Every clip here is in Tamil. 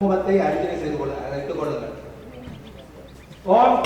குங்குமத்தை அர்ச்சனை செய்து இட்டுக் கொள்ளுங்கள். ஓம்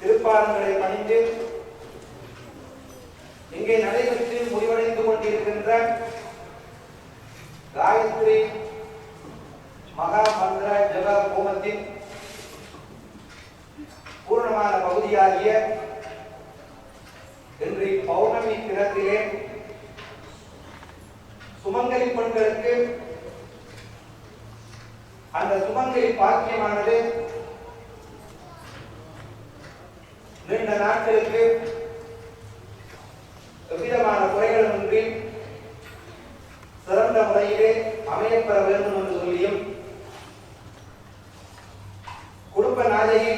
திருப்பாதங்களை பணிந்து இங்கே நடைபெற்று முடிவடைந்து கொண்டிருக்கின்ற காயத்ரி மகா மந்திர ஜப ஹோமத்தின் பூர்ணமான பகுதியாகிய இன்று பௌர்ணமி தினத்திலே சுமங்கலி பெண்களுக்கு அந்த சுமங்கலி பாக்கியமானது நீண்ட நாட்களுக்கு எவ்விதமான குறைகளுமின்றி சிறந்த முறையிலே அமையப்பெற வேண்டும் என்று சொல்லியும் குடும்ப நாயகி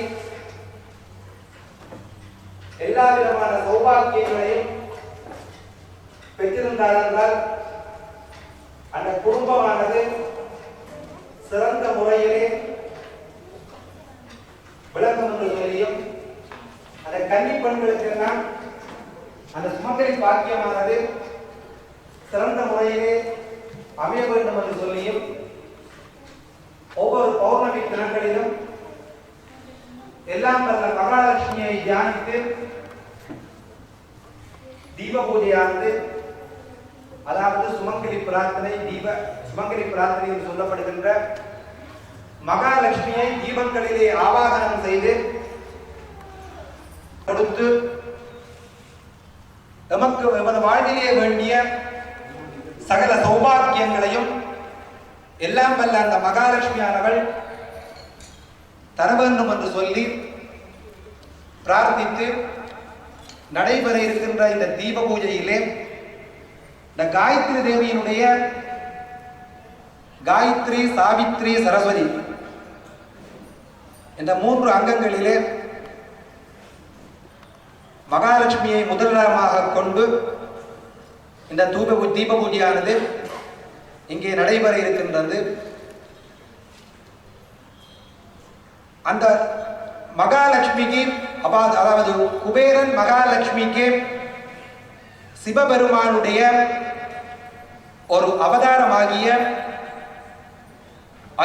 எல்லா விதமான சௌபாக்கியங்களையும் பெற்றிருந்தார் என்றால் அந்த குடும்பமானது சிறந்த முறையிலே விளங்கும் என்று சொல்லியும் அந்த கன்னி பெண்களுக்கெல்லாம் அந்த சுமங்கலி பாக்கியமானது சிறந்த முறையிலே அமைய வேண்டும் என்று சொல்லியும் ஒவ்வொரு பௌர்ணமி தினங்களிலும் எல்லாம் வல்ல மகாலட்சுமியை தியானித்து தீப பூஜையானது, அதாவது சுமங்கலி பிரார்த்தனை சுமங்கலி பிரார்த்தனை என்று சொல்லப்படுகின்ற மகாலட்சுமியை தீபங்களிலே ஆவாகனம் செய்து கொடுத்து நமக்கு எமது வாழ்விலே வேண்டிய சகல சௌபாக்கியங்களையும் எல்லாம் வல்ல அந்த மகாலட்சுமியானவள் தர வேண்டும் என்று சொல்லி பிரார்த்தித்து நடைபெற இருக்கின்ற இந்த தீப பூஜையிலே இந்த காயத்ரி தேவியினுடைய காயத்ரி, சாவித்ரி, சரஸ்வதி என்ற 3 அங்கங்களிலே மகாலட்சுமியை முதலிடமாக கொண்டு இந்த தீப பூஜையானது இங்கே நடைபெற இருக்கின்றது. அந்த மகாலட்சுமிக்கு அதாவது குபேரன் மகாலட்சுமிக்கு சிவபெருமானுடைய ஒரு அவதாரமாகிய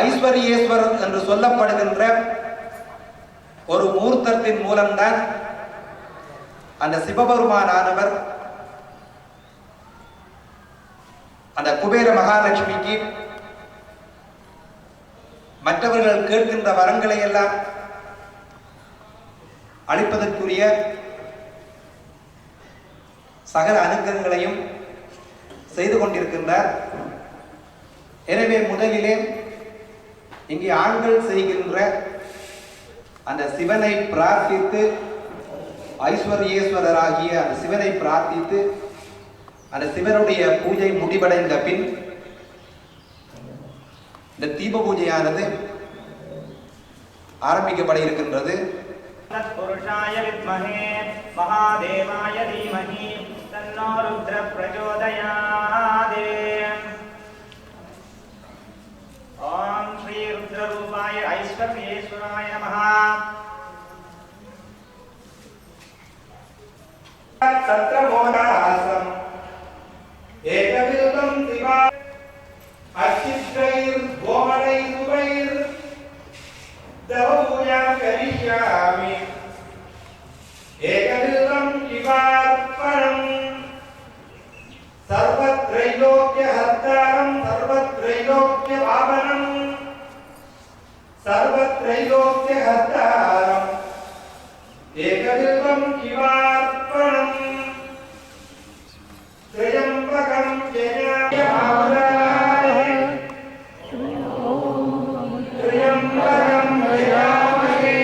ஐஸ்வர்யேஸ்வரர் என்று சொல்லப்படுகின்ற ஒரு மூர்த்தத்தின் மூலம்தான் அந்த சிவபெருமானானவர் அந்த குபேர மகாலட்சுமிக்கு மற்றவர்கள் கேட்கின்ற வரங்களை எல்லாம் அளிப்பதற்குரிய சகல அனுகிரகங்களையும் செய்து கொண்டிருக்கின்றார். எனவே முதலிலே இங்கே ஆண்கள் செய்கின்ற அந்த சிவனை பிரார்த்தித்து, ஐஸ்வர்யேஸ்வரராகிய அந்த சிவனை பிரார்த்தித்து அந்த சிவனுடைய பூஜை முடிவடைந்த பின் இந்த தீப பூஜையானது ஆரம்பிக்கப்பட இருக்கின்றது. तत्पुरुषाय विद्महे महादेवाय धीमहि तन्नो रुद्र प्रचोदयात्। ओम श्री रुद्ररूपाय ऐश्वर्येश्वराय नमः। तत्रमोदासम् एकविल्बं दिवा अर्चित्रैर्गोमणैर्गुवैर् दवपूजां करिष्यामि। एकविल्बं शिवार्पणमस्तु। सर्वत्रैलोक्यहर्तारं सर्वत्रैलोक्यपावनं सर्वत्रैलोक्यहर्तारं एकबिल्वं शिवार्पणं त्र्यम्बकं जयामहे त्र्यम्बकं जयामहे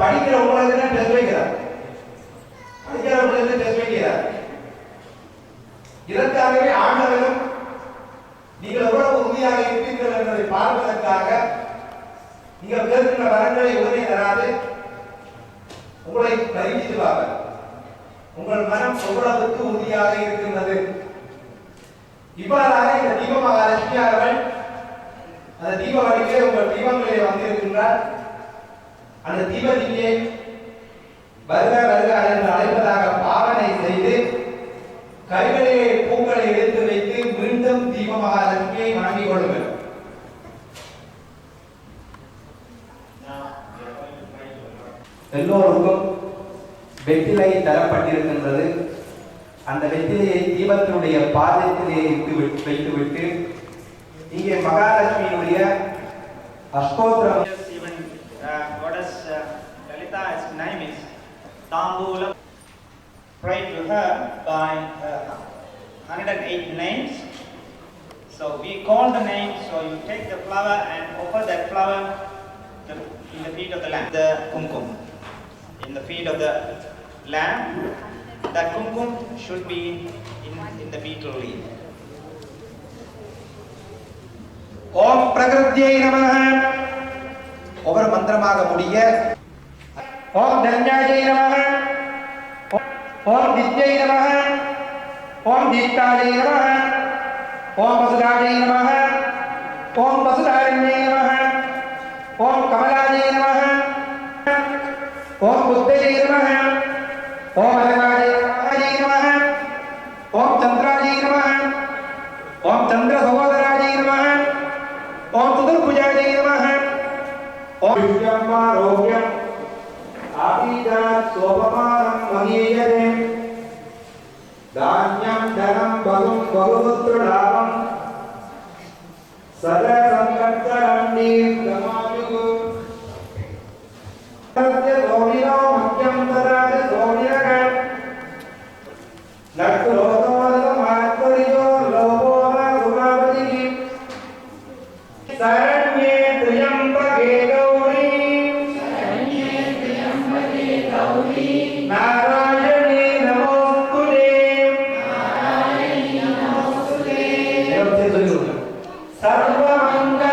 படிக்கிற உங்களுக்கு தான் டெஸ்ட் வைக்கிறார். படிக்கிறவங்களுக்கு டெஸ்ட் வைக்கிறார். இதற்காகவே ஆண்டவரும் நீங்கள் எவ்வளவு உறுதியாக இருப்பீர்கள் என்பதை பார்ப்பதற்காக நீங்கள் கேட்கின்ற வரங்களை உடனே தராது உங்களை பரீட்சித்துவாங்க. உங்கள் மனம் எவ்வளவுக்கு உறுதியாக இருக்கின்றது. இவ்வாறாக இந்த தீப மகாலட்சுமி அவர்கள் அந்த தீப வடிவிலே உங்கள் தீபங்களிலே வந்திருக்கின்றார். அந்த தீபத்திலே வருக வருக என்று அழைப்பதாக பாவனை செய்து கைகளிலே பூக்களை எடுத்து வைத்து மீண்டும் தீப மகாலட்சுமியை வணங்கிக் கொள்ளுங்கள். எல்லோருக்கும் வெற்றிலை தரப்பட்டிருக்கின்றது. அந்த வெற்றிலையை தீபத்தினுடைய பாதத்திலே வைத்துவிட்டு இங்கே மகாலட்சுமியினுடைய அஷ்டோத்திரம் goddess Lalita, its name is Tambulam. Pray to her by 108 names. So we call the names. So you take the flower and offer that flower in the feet of the lamb. The kumkum in the feet of the lamb. That kumkum should be in the beetle leaf. Om Prakrtyai Namaha. ஒவ்வொரு மந்திரமாக முடிய ஓம் தன்யாயை நமஹ, ஓம் தித்யை நமஹ, ஓம் தீப்தாயை நமஹ, ஓம் வசுதாயை நமஹ, ஓம் வசுதாரண்யை நமஹ, ஓம் கமலாயை நமஹ, ஓம் புத்தயை நமஹ, ஓம் அலகாயை நமஹ, ஓம் சந்திராயை நமஹ, ஓம் சந்திர சகோதராயை நமஹ, ஓம் சதுர்புஜாயை நமஹ. ओम विद्यामारोग्यम आदिजात सोपमानं महीयते धान्यं धनं बहुं बहुपुत्रलाभं सदा संकटहरं दीर्घमायुः सत्य सोमिनो मध्यं ददात सोमिनः नक्रोतोदमात्मरियो लोभो न सुभावतिः शरण्ये त्र्यम्बके नारायणी नमोस्तुते सर्वमंगल